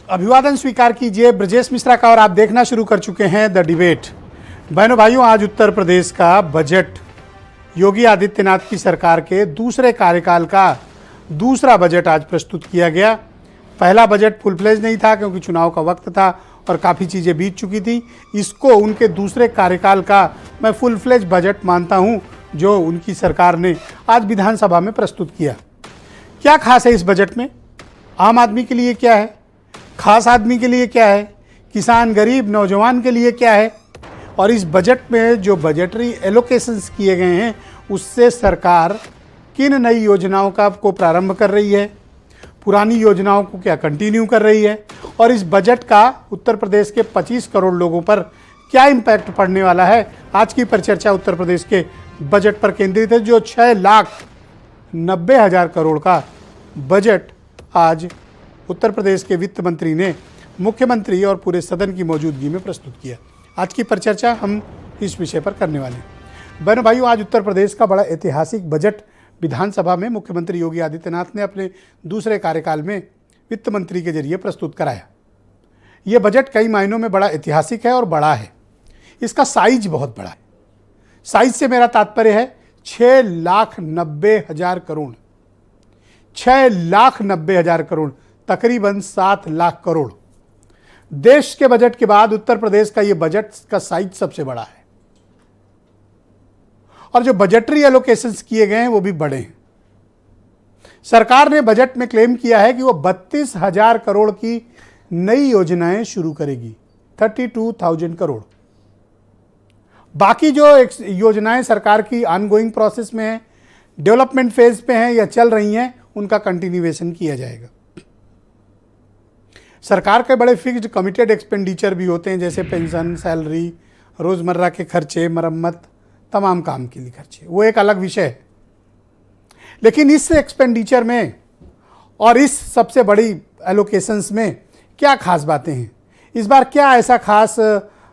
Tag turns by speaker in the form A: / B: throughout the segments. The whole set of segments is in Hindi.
A: अभिवादन स्वीकार कीजिए ब्रजेश मिश्रा का और आप देखना शुरू कर चुके हैं द डिबेट। बहनों भाइयों, आज उत्तर प्रदेश का बजट योगी आदित्यनाथ की सरकार के दूसरे कार्यकाल का दूसरा बजट आज प्रस्तुत किया गया। पहला बजट फुल फ्लेज नहीं था क्योंकि चुनाव का वक्त था और काफ़ी चीज़ें बीत चुकी थी। इसको उनके दूसरे कार्यकाल का मैं फुल फ्लेज बजट मानता हूं जो उनकी सरकार ने आज विधानसभा में प्रस्तुत किया। क्या खास है इस बजट में? आम आदमी के लिए क्या है, खास आदमी के लिए क्या है, किसान गरीब नौजवान के लिए क्या है, और इस बजट में जो बजटरी एलोकेशंस किए गए हैं उससे सरकार किन नई योजनाओं का को प्रारंभ कर रही है, पुरानी योजनाओं को क्या कंटिन्यू कर रही है, और इस बजट का उत्तर प्रदेश के 25 करोड़ लोगों पर क्या इम्पैक्ट पड़ने वाला है। आज की परिचर्चा उत्तर प्रदेश के बजट पर केंद्रित है जो 6,90,000 करोड़ का बजट आज उत्तर प्रदेश के वित्त मंत्री ने मुख्यमंत्री और पूरे सदन की मौजूदगी में प्रस्तुत किया। आज की परिचर्चा हम इस विषय पर करने वाले हैं। बहनों भाइयों, आज उत्तर प्रदेश का बड़ा ऐतिहासिक बजट विधानसभा में मुख्यमंत्री योगी आदित्यनाथ ने अपने दूसरे कार्यकाल में वित्त मंत्री के जरिए प्रस्तुत कराया। ये बजट कई मायनों में बड़ा ऐतिहासिक है और बड़ा है। इसका साइज बहुत बड़ा है। साइज से मेरा तात्पर्य है 6,90,000 करोड़, 6,90,000 करोड़, तकरीबन 7 लाख करोड़। देश के बजट के बाद उत्तर प्रदेश का यह बजट का साइज सबसे बड़ा है और जो बजटरी एलोकेशंस किए गए हैं वो भी बड़े हैं। सरकार ने बजट में क्लेम किया है कि वो 32,000 करोड़ की नई योजनाएं शुरू करेगी, 32,000 करोड़। बाकी जो योजनाएं सरकार की ऑनगोइंग प्रोसेस में है, डेवलपमेंट फेज पे हैं या चल रही हैं, उनका कंटिन्यूएशन किया जाएगा। सरकार के बड़े फिक्स्ड कमिटेड एक्सपेंडिचर भी होते हैं जैसे पेंशन, सैलरी, रोज़मर्रा के खर्चे, मरम्मत, तमाम काम के लिए खर्चे, वो एक अलग विषय है। लेकिन इस एक्सपेंडिचर में और इस सबसे बड़ी एलोकेशंस में क्या खास बातें हैं? इस बार क्या ऐसा खास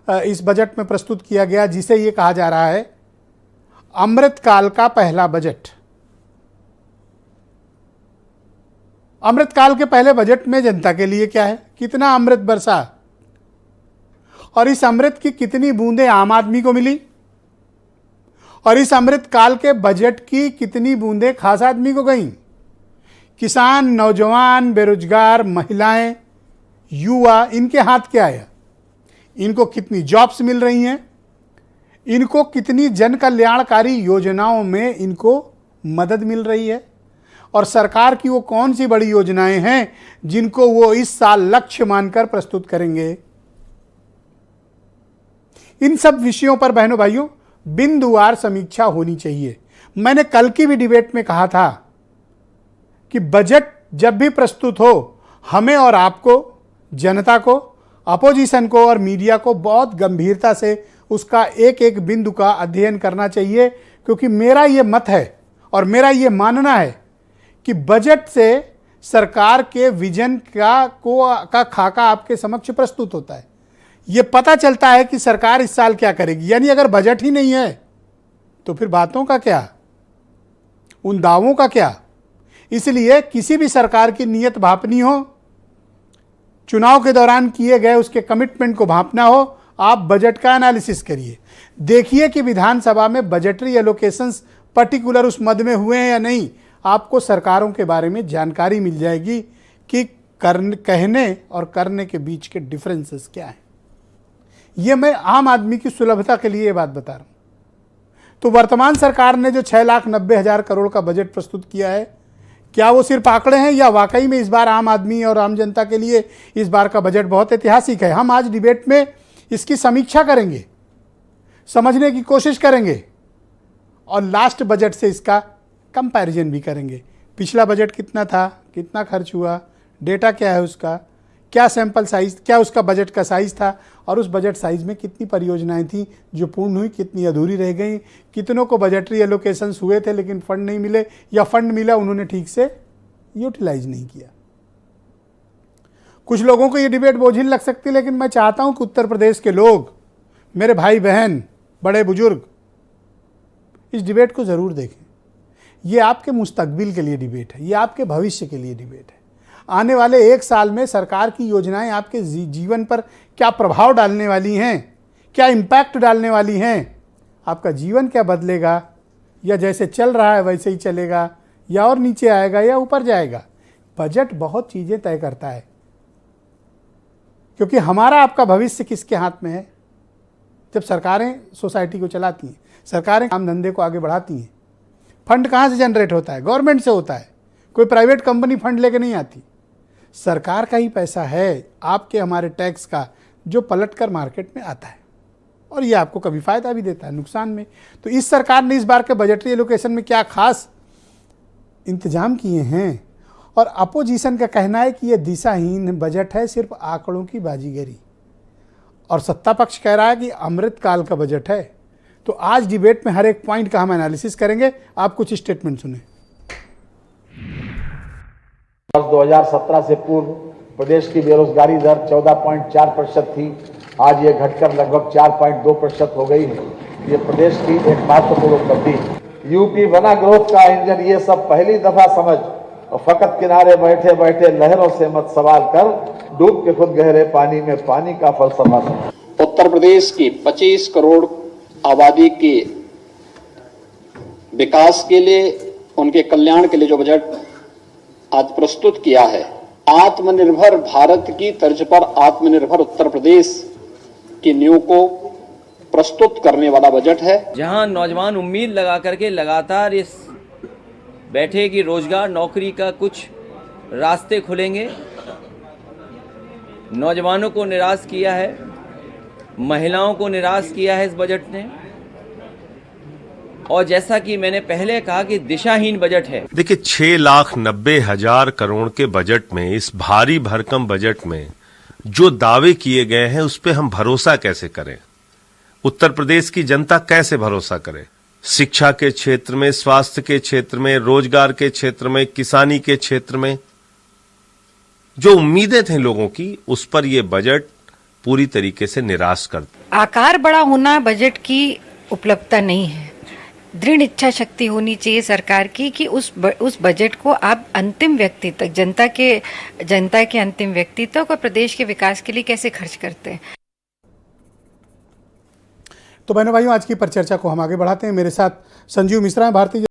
A: इस बजट में प्रस्तुत किया गया जिसे ये कहा जा रहा है अमृतकाल का पहला बजट? अमृतकाल के पहले बजट में जनता के लिए क्या है, कितना अमृत बरसा और इस अमृत की कितनी बूंदें आम आदमी को मिली, और इस अमृत काल के बजट की कितनी बूंदें खास आदमी को गईं? किसान, नौजवान, बेरोजगार, महिलाएं, युवा, इनके हाथ क्या है? इनको कितनी जॉब्स मिल रही हैं? इनको कितनी जन कल्याणकारी योजनाओं में इनको मदद मिल रही है? और सरकार की वो कौन सी बड़ी योजनाएं हैं जिनको वो इस साल लक्ष्य मानकर प्रस्तुत करेंगे? इन सब विषयों पर बहनों भाइयों बिंदुवार समीक्षा होनी चाहिए। मैंने कल की भी डिबेट में कहा था कि बजट जब भी प्रस्तुत हो हमें और आपको, जनता को, अपोजिशन को और मीडिया को बहुत गंभीरता से उसका एक एक बिंदु का अध्ययन करना चाहिए, क्योंकि मेरा ये मत है और मेरा ये मानना है कि बजट से सरकार के विजन का खाका आपके समक्ष प्रस्तुत होता है। ये पता चलता है कि सरकार इस साल क्या करेगी। यानी अगर बजट ही नहीं है तो फिर बातों का क्या, उन दावों का क्या? इसलिए किसी भी सरकार की नीयत भांपनी हो, चुनाव के दौरान किए गए उसके कमिटमेंट को भांपना हो, आप बजट का एनालिसिस करिए। देखिए कि विधानसभा में बजटरी एलोकेशंस पर्टिकुलर उस मद में हुए हैं या नहीं। आपको सरकारों के बारे में जानकारी मिल जाएगी कि कहने और करने के बीच के डिफरेंसेस क्या हैं। ये मैं आम आदमी की सुलभता के लिए ये बात बता रहा हूँ। तो वर्तमान सरकार ने जो 6,90,000 करोड़ का बजट प्रस्तुत किया है, क्या वो सिर्फ आंकड़े हैं या वाकई में इस बार आम आदमी और आम जनता के लिए इस बार का बजट बहुत ऐतिहासिक है? हम आज डिबेट में इसकी समीक्षा करेंगे, समझने की कोशिश करेंगे और लास्ट बजट से इसका कंपैरिजन भी करेंगे। पिछला बजट कितना था, कितना खर्च हुआ, डेटा क्या है उसका, क्या सैंपल साइज, क्या उसका बजट का साइज था और उस बजट साइज में कितनी परियोजनाएं थी जो पूर्ण हुई, कितनी अधूरी रह गई, कितनों को बजटरी एलोकेशंस हुए थे लेकिन फंड नहीं मिले, या फंड मिला उन्होंने ठीक से यूटिलाइज नहीं किया। कुछ लोगों को ये डिबेट बोझिल लग सकती है, लेकिन मैं चाहता हूं कि उत्तर प्रदेश के लोग, मेरे भाई बहन, बड़े बुजुर्ग, इस डिबेट को ज़रूर देखें। ये आपके मुस्तकबिल के लिए डिबेट है, ये आपके भविष्य के लिए डिबेट है। आने वाले 1 साल में सरकार की योजनाएं आपके जीवन पर क्या प्रभाव डालने वाली हैं, क्या इम्पैक्ट डालने वाली हैं, आपका जीवन क्या बदलेगा, या जैसे चल रहा है वैसे ही चलेगा, या और नीचे आएगा या ऊपर जाएगा। बजट बहुत चीज़ें तय करता है, क्योंकि हमारा आपका भविष्य किसके हाथ में है। जब सरकारें सोसाइटी को चलाती हैं, सरकारें काम धंधे को आगे बढ़ाती हैं, फंड कहाँ से जनरेट होता है? गवर्नमेंट से होता है। कोई प्राइवेट कंपनी फंड लेके नहीं आती, सरकार का ही पैसा है, आपके हमारे टैक्स का, जो पलट कर मार्केट में आता है, और ये आपको कभी फ़ायदा भी देता है, नुकसान में। तो इस सरकार ने इस बार के बजटरी एलोकेशन में क्या खास इंतजाम किए हैं, और अपोजिशन का कहना है कि ये दिशाहीन बजट है, सिर्फ आंकड़ों की बाजीगरी, और सत्ता पक्ष कह रहा है कि अमृतकाल का बजट है। तो आज डिबेट में हर एक पॉइंट का हम एनालिसिस करेंगे। आप कुछ स्टेटमेंट सुने।
B: वर्ष 2017 से पूर्व प्रदेश की बेरोजगारी दर 14.4% थी। आज ये घटकर लगभग 4.2% हो गई है। ये प्रदेश की एक महत्वपूर्ण उपलब्धि है। यूपी बना ग्रोथ का इंजन, ये सब पहली दफा समझ, और फकत किनारे बैठे बैठे लहरों से मत सवाल कर, डूब के खुद गहरे पानी में पानी का फलसफा समझ।
C: उत्तर प्रदेश की 25 करोड़ आबादी के विकास के लिए, उनके कल्याण के लिए जो बजट आज प्रस्तुत किया है, आत्मनिर्भर भारत की तर्ज पर आत्मनिर्भर उत्तर प्रदेश की नींव को प्रस्तुत करने वाला बजट है।
D: जहां नौजवान उम्मीद लगा करके लगातार इस बैठे कि रोजगार नौकरी का कुछ रास्ते खुलेंगे, नौजवानों को निराश किया है, महिलाओं को निराश किया है इस बजट ने। और जैसा कि मैंने पहले कहा कि दिशाहीन बजट है।
E: देखिए, 6,90,000 करोड़ के बजट में, इस भारी भरकम बजट में जो दावे किए गए हैं उस पे हम भरोसा कैसे करें? उत्तर प्रदेश की जनता कैसे भरोसा करे? शिक्षा के क्षेत्र में, स्वास्थ्य के क्षेत्र में, रोजगार के क्षेत्र में, किसानी के क्षेत्र में जो उम्मीदें थी लोगों की, उस पर यह बजट पूरी तरीके से निराश कर।
F: आकार बड़ा होना बजट की उपलब्धता नहीं है। दृढ़ इच्छा शक्ति होनी चाहिए सरकार की कि उस बजट को आप अंतिम व्यक्ति तक, जनता के अंतिम व्यक्ति तक और प्रदेश के विकास के लिए कैसे खर्च करते हैं।
A: तो बहनों भाइयों, आज की परिचर्चा को हम आगे बढ़ाते हैं। मेरे साथ संजीव मिश्रा हैं, भारतीय